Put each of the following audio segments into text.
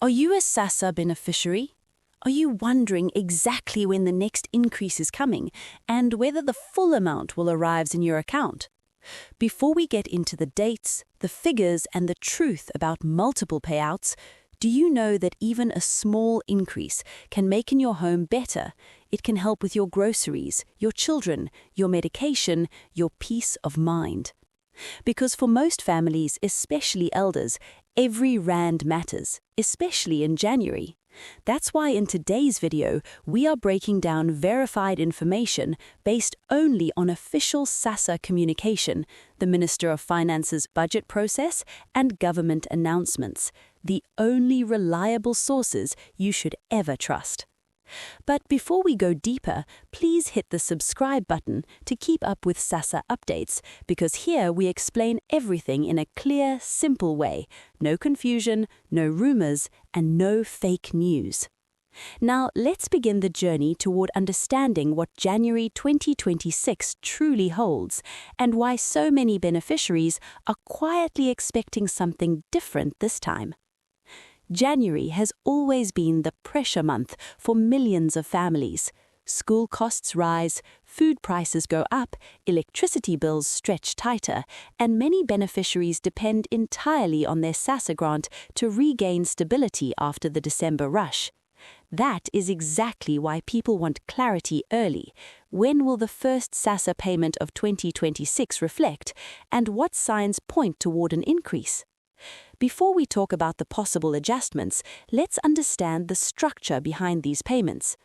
Are you a SASSA beneficiary? Are you wondering exactly when the next increase is coming and whether the full amount will arrive in your account? Before we get into the dates, the figures, and the truth about multiple payouts, do you know that even a small increase can make your home better? It can help with your groceries, your children, your medication, your peace of mind. Because for most families, especially elders, every rand matters, especially in January. That's why in today's video, we are breaking down verified information based only on official SASSA communication, the Minister of Finance's budget process, and government announcements, the only reliable sources you should ever trust. But before we go deeper, please hit the subscribe button to keep up with SASSA updates, because here we explain everything in a clear, simple way. No confusion, no rumors, and no fake news. Now, let's begin the journey toward understanding what January 2026 truly holds and why so many beneficiaries are quietly expecting something different this time. January has always been the pressure month for millions of families. School costs rise, food prices go up, electricity bills stretch tighter, and many beneficiaries depend entirely on their SASSA grant to regain stability after the December rush. That is exactly why people want clarity early. When will the first SASSA payment of 2026 reflect, and what signs point toward an increase? Before we talk about the possible adjustments, let's understand the structure behind these payments.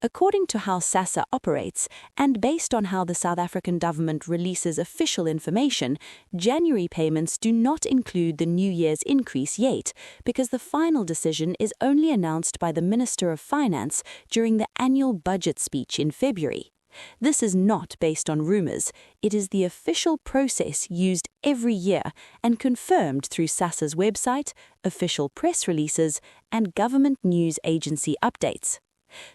According to how SASSA operates, and based on how the South African government releases official information, January payments do not include the New Year's increase yet, because the final decision is only announced by the Minister of Finance during the annual budget speech in February. This is not based on rumors. It is the official process used every year and confirmed through SASSA's website, official press releases, and government news agency updates.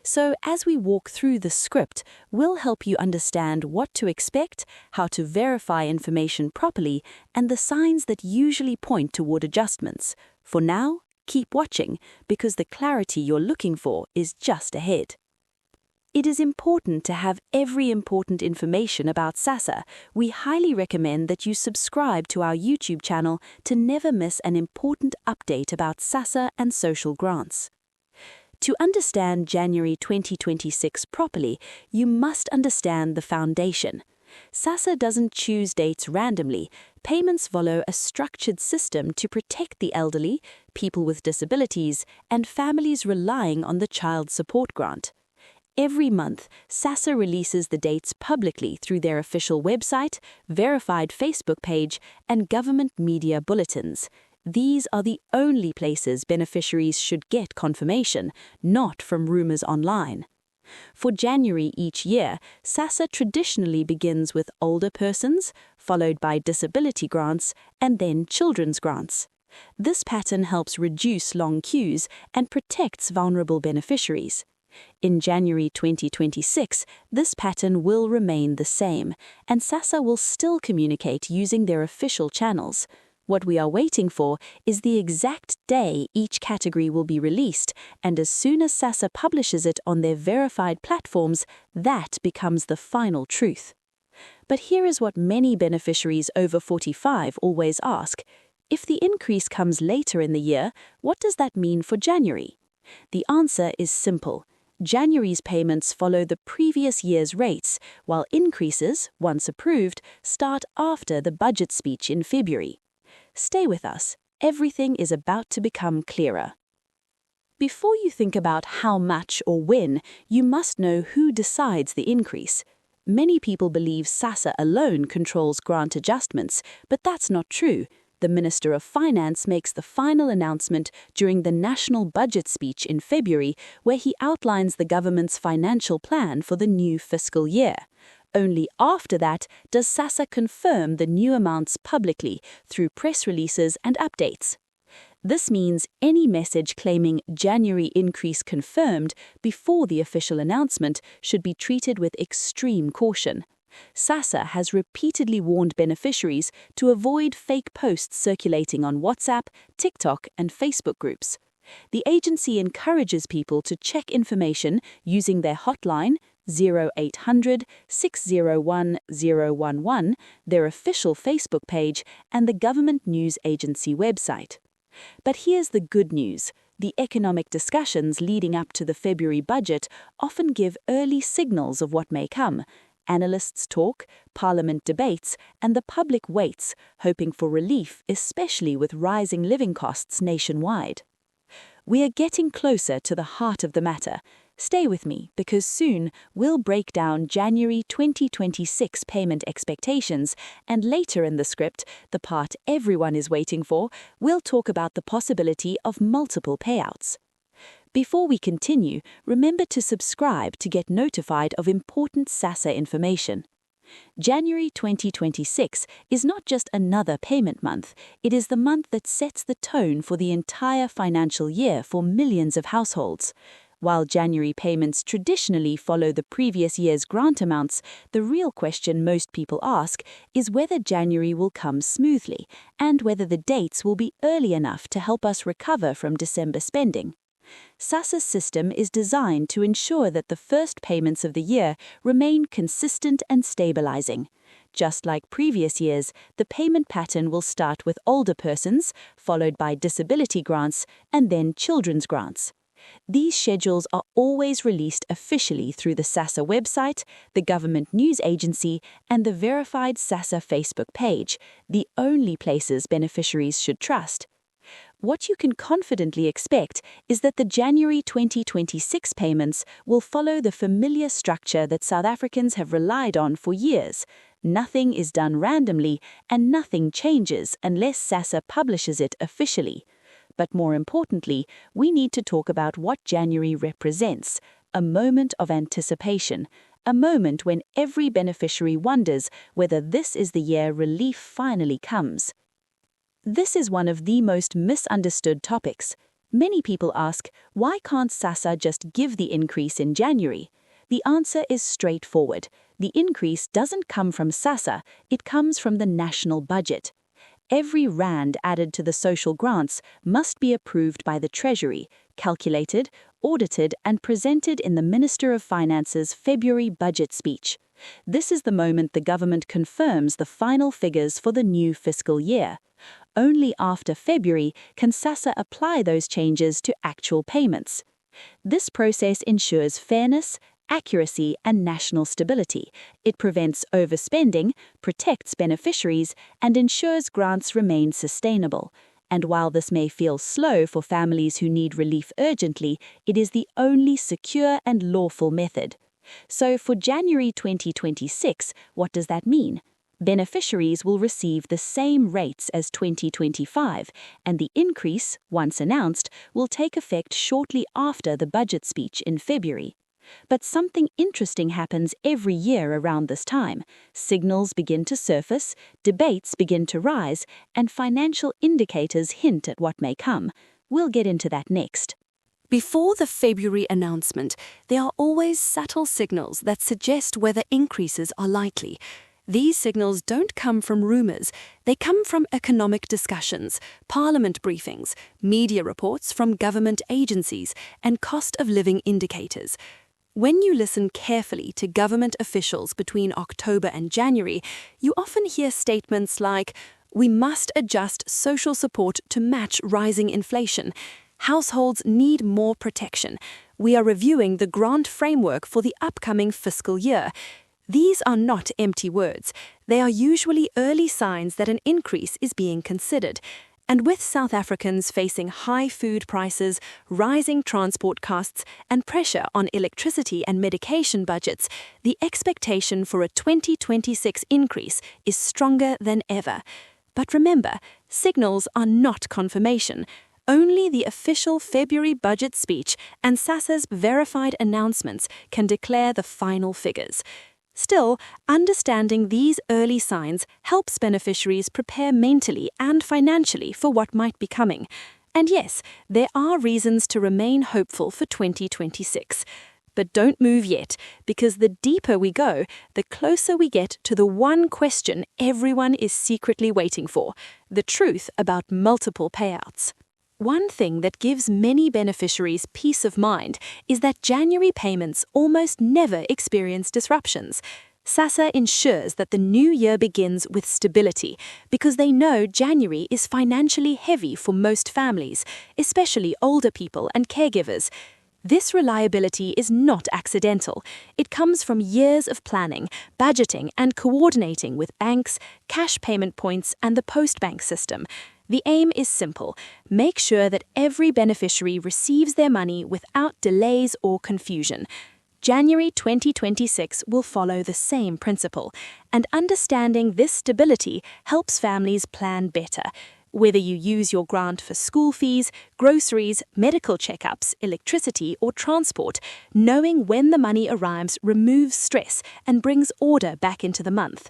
So, as we walk through the script, we'll help you understand what to expect, how to verify information properly, and the signs that usually point toward adjustments. For now, keep watching, because the clarity you're looking for is just ahead. It is important to have every important information about SASSA. We highly recommend that you subscribe to our YouTube channel to never miss an important update about SASSA and social grants. To understand January 2026 properly, you must understand the foundation. SASSA doesn't choose dates randomly. Payments follow a structured system to protect the elderly, people with disabilities, and families relying on the child support grant. Every month, SASSA releases the dates publicly through their official website, verified Facebook page, and government media bulletins. These are the only places beneficiaries should get confirmation, not from rumors online. For January each year, SASSA traditionally begins with older persons, followed by disability grants, and then children's grants. This pattern helps reduce long queues and protects vulnerable beneficiaries. In January 2026, this pattern will remain the same, and SASSA will still communicate using their official channels. What we are waiting for is the exact day each category will be released, and as soon as SASSA publishes it on their verified platforms, that becomes the final truth. But here is what many beneficiaries over 45 always ask. If the increase comes later in the year, what does that mean for January? The answer is simple. January's payments follow the previous year's rates, while increases, once approved, start after the budget speech in February. Stay with us. Everything is about to become clearer. Before you think about how much or when, you must know who decides the increase. Many people believe SASSA alone controls grant adjustments, but that's not true. The Minister of Finance makes the final announcement during the national budget speech in February, where he outlines the government's financial plan for the new fiscal year. Only after that does SASSA confirm the new amounts publicly through press releases and updates. This means any message claiming January increase confirmed before the official announcement should be treated with extreme caution. SASSA has repeatedly warned beneficiaries to avoid fake posts circulating on WhatsApp, TikTok, and Facebook groups. The agency encourages people to check information using their hotline 0800 601 011, their official Facebook page, and the government news agency website. But here's the good news. The economic discussions leading up to the February budget often give early signals of what may come. Analysts talk, Parliament debates, and the public waits, hoping for relief, especially with rising living costs nationwide. We are getting closer to the heart of the matter. Stay with me, because soon we'll break down January 2026 payment expectations, and later in the script, the part everyone is waiting for, we'll talk about the possibility of multiple payouts. Before we continue, remember to subscribe to get notified of important SASSA information. January 2026 is not just another payment month, it is the month that sets the tone for the entire financial year for millions of households. While January payments traditionally follow the previous year's grant amounts, the real question most people ask is whether January will come smoothly and whether the dates will be early enough to help us recover from December spending. SASSA's system is designed to ensure that the first payments of the year remain consistent and stabilizing. Just like previous years, the payment pattern will start with older persons, followed by disability grants, and then children's grants. These schedules are always released officially through the SASSA website, the government news agency, and the verified SASSA Facebook page, the only places beneficiaries should trust. What you can confidently expect is that the January 2026 payments will follow the familiar structure that South Africans have relied on for years. Nothing is done randomly, and nothing changes unless SASSA publishes it officially. But more importantly, we need to talk about what January represents: a moment of anticipation, a moment when every beneficiary wonders whether this is the year relief finally comes. This is one of the most misunderstood topics. Many people ask, why can't SASSA just give the increase in January? The answer is straightforward. The increase doesn't come from SASSA, it comes from the national budget. Every rand added to the social grants must be approved by the Treasury, calculated, audited, and presented in the Minister of Finance's February budget speech. This is the moment the government confirms the final figures for the new fiscal year. Only after February can SASSA apply those changes to actual payments. This process ensures fairness, accuracy, and national stability. It prevents overspending, protects beneficiaries, and ensures grants remain sustainable. And while this may feel slow for families who need relief urgently, it is the only secure and lawful method. So for January 2026, what does that mean? Beneficiaries will receive the same rates as 2025, and the increase, once announced, will take effect shortly after the budget speech in February. But something interesting happens every year around this time. Signals begin to surface, debates begin to rise, and financial indicators hint at what may come. We'll get into that next. Before the February announcement, there are always subtle signals that suggest whether increases are likely. These signals don't come from rumours, they come from economic discussions, parliament briefings, media reports from government agencies, and cost of living indicators. When you listen carefully to government officials between October and January, you often hear statements like, "We must adjust social support to match rising inflation. Households need more protection. We are reviewing the grant framework for the upcoming fiscal year." These are not empty words. They are usually early signs that an increase is being considered. And with South Africans facing high food prices, rising transport costs, and pressure on electricity and medication budgets, the expectation for a 2026 increase is stronger than ever. But remember, signals are not confirmation. Only the official February budget speech and SASSA's verified announcements can declare the final figures. Still, understanding these early signs helps beneficiaries prepare mentally and financially for what might be coming. And yes, there are reasons to remain hopeful for 2026. But don't move yet, because the deeper we go, the closer we get to the one question everyone is secretly waiting for: the truth about multiple payouts. One thing that gives many beneficiaries peace of mind is that January payments almost never experience disruptions. SASSA ensures that the new year begins with stability because they know January is financially heavy for most families, especially older people and caregivers. This reliability is not accidental. It comes from years of planning, budgeting, and coordinating with banks, cash payment points, and the postbank system. The aim is simple: make sure that every beneficiary receives their money without delays or confusion. January 2026 will follow the same principle, and understanding this stability helps families plan better. Whether you use your grant for school fees, groceries, medical checkups, electricity, or transport, knowing when the money arrives removes stress and brings order back into the month.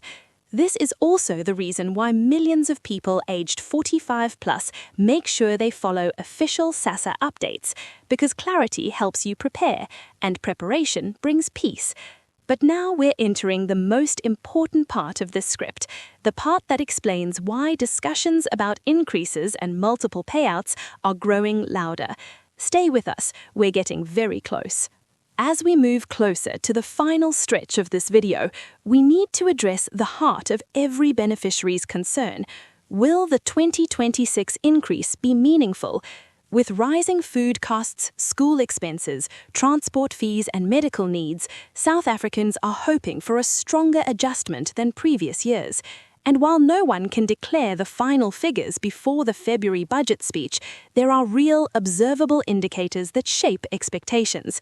This is also the reason why millions of people aged 45 plus make sure they follow official SASSA updates, because clarity helps you prepare, and preparation brings peace. But now we're entering the most important part of this script, the part that explains why discussions about increases and multiple payouts are growing louder. Stay with us, we're getting very close. As we move closer to the final stretch of this video, we need to address the heart of every beneficiary's concern. Will the 2026 increase be meaningful? With rising food costs, school expenses, transport fees, and medical needs, South Africans are hoping for a stronger adjustment than previous years. And while no one can declare the final figures before the February budget speech, there are real, observable indicators that shape expectations.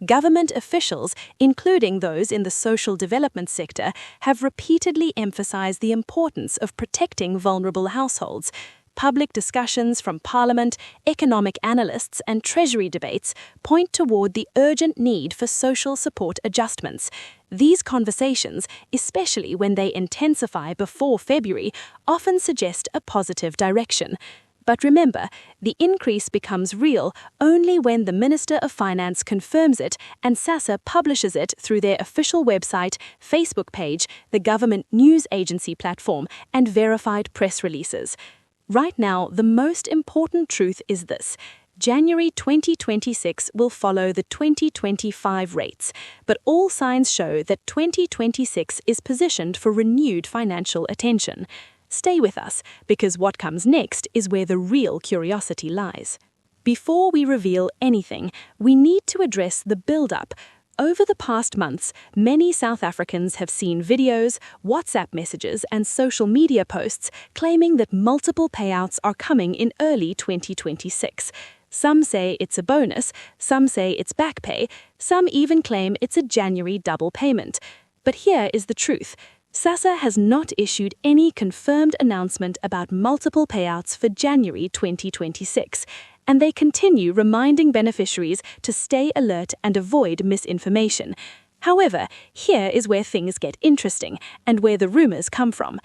Government officials, including those in the social development sector, have repeatedly emphasized the importance of protecting vulnerable households. Public discussions from Parliament, economic analysts, and Treasury debates point toward the urgent need for social support adjustments. These conversations, especially when they intensify before February, often suggest a positive direction. But remember, the increase becomes real only when the Minister of Finance confirms it and SASSA publishes it through their official website, Facebook page, the government news agency platform, and verified press releases. Right now, the most important truth is this: January 2026 will follow the 2025 rates, but all signs show that 2026 is positioned for renewed financial attention. Stay with us, because what comes next is where the real curiosity lies. Before we reveal anything, we need to address the build-up. Over the past months, many South Africans have seen videos, WhatsApp messages, and social media posts claiming that multiple payouts are coming in early 2026. Some say it's a bonus, some say it's back pay, some even claim it's a January double payment. But here is the truth: SASSA has not issued any confirmed announcement about multiple payouts for January 2026, and they continue reminding beneficiaries to stay alert and avoid misinformation. However, here is where things get interesting and where the rumours come from.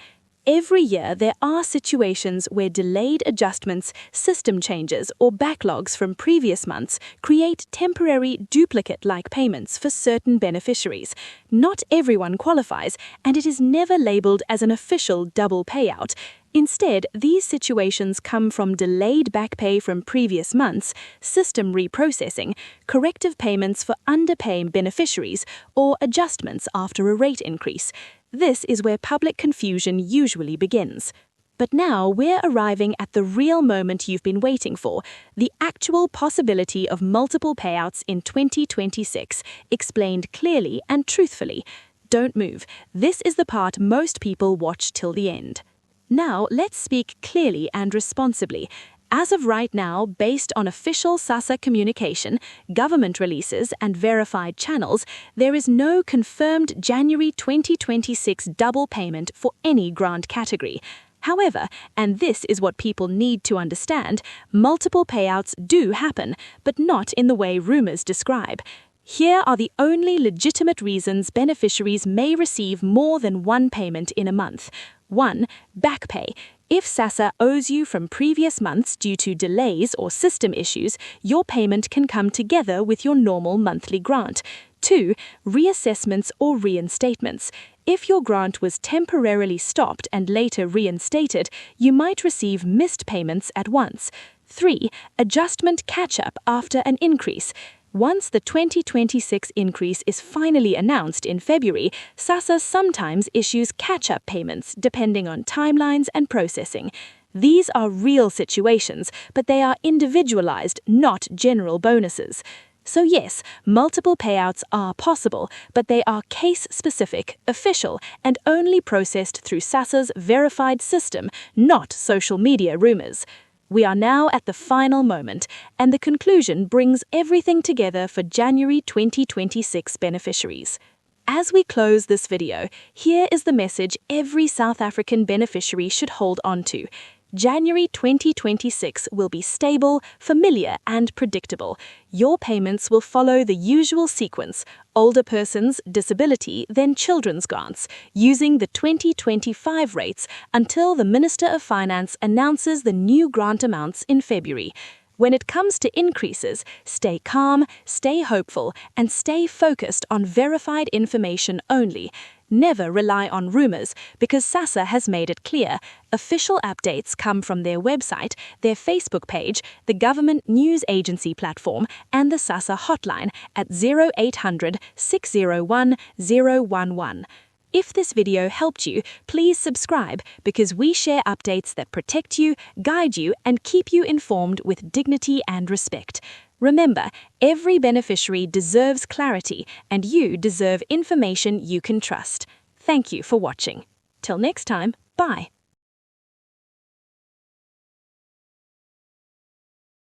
Every year there are situations where delayed adjustments, system changes, or backlogs from previous months create temporary duplicate-like payments for certain beneficiaries. Not everyone qualifies, and it is never labelled as an official double payout. Instead, these situations come from delayed back pay from previous months, system reprocessing, corrective payments for underpaying beneficiaries, or adjustments after a rate increase. This is where public confusion usually begins. But now we're arriving at the real moment you've been waiting for, the actual possibility of multiple payouts in 2026, explained clearly and truthfully. Don't move. This is the part most people watch till the end. Now let's speak clearly and responsibly. As of right now, based on official SASSA communication, government releases, and verified channels, there is no confirmed January 2026 double payment for any grant category. However, and this is what people need to understand, multiple payouts do happen, but not in the way rumours describe. Here are the only legitimate reasons beneficiaries may receive more than one payment in a month. 1. Back pay. If SASSA owes you from previous months due to delays or system issues, your payment can come together with your normal monthly grant. 2. Reassessments or reinstatements. If your grant was temporarily stopped and later reinstated, you might receive missed payments at once. 3. Adjustment catch-up after an increase. Once the 2026 increase is finally announced in February, SASSA sometimes issues catch-up payments depending on timelines and processing. These are real situations, but they are individualized, not general bonuses. So yes, multiple payouts are possible, but they are case-specific, official, and only processed through SASSA's verified system, not social media rumors. We are now at the final moment, and the conclusion brings everything together for January 2026 beneficiaries. As we close this video, here is the message every South African beneficiary should hold on to. January 2026 will be stable, familiar, and predictable. Your payments will follow the usual sequence: older persons, disability, then children's grants, using the 2025 rates until the Minister of Finance announces the new grant amounts in February. When it comes to increases, stay calm, stay hopeful, and stay focused on verified information only. Never rely on rumors, because SASSA has made it clear. Official updates come from their website, their Facebook page, the government news agency platform, and the SASSA hotline at 0800 601 011. If this video helped you, please subscribe, because we share updates that protect you, guide you, and keep you informed with dignity and respect. Remember, every beneficiary deserves clarity, and you deserve information you can trust. Thank you for watching. Till next time, bye.